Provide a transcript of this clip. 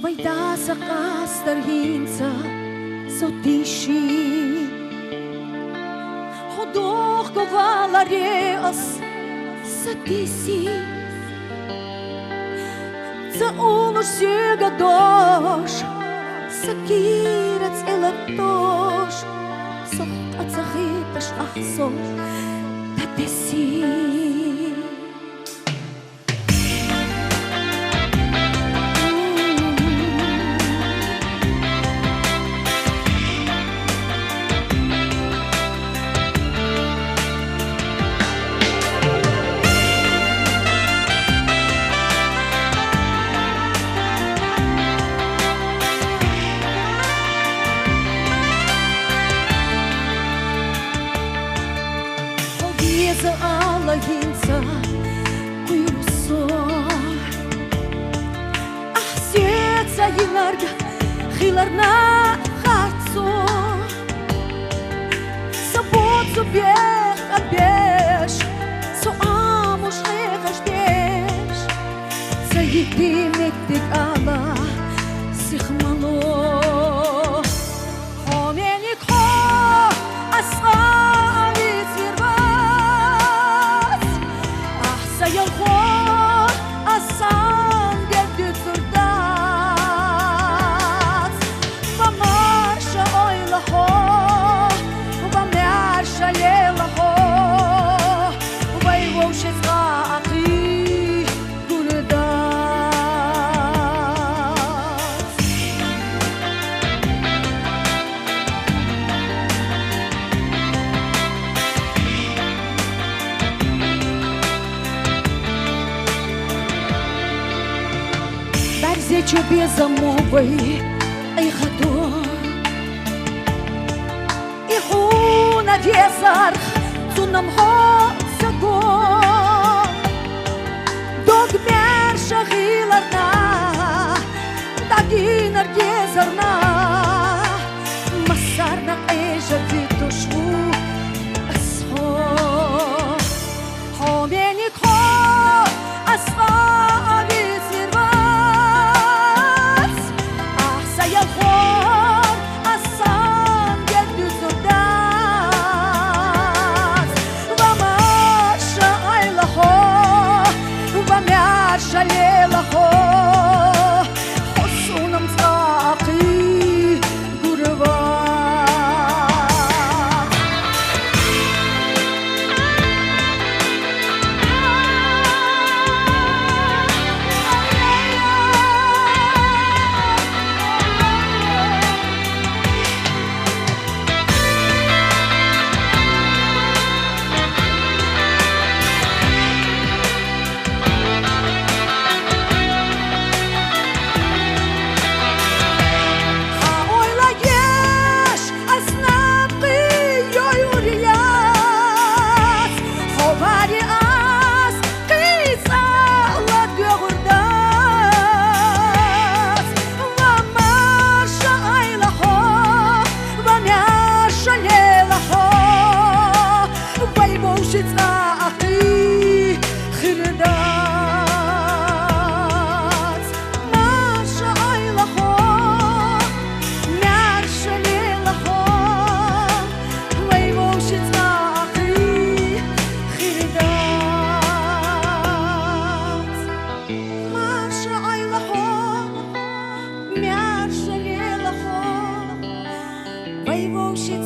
Vai da sa kastarhinca so tiši Hodох kovala reas sa tisi Za unos syga dos Sa kirats elatos Sok at sa hitas ahso Tatesi Za alahinca kuyruksor Ah serca hilarna hartsor Sabotsu biega biex So amos regas desh Zayiti mektik ala Sikhmalo Homenik ho asra Zece безумовый Эйхадор Ихуна дезар Цунам хосаго Догмер шахиларна Дагинар дезарна Масарна эжар витошу Асхо Хоменик хо Асхо Жалела хо Хосунам цаки гурва Воевал щит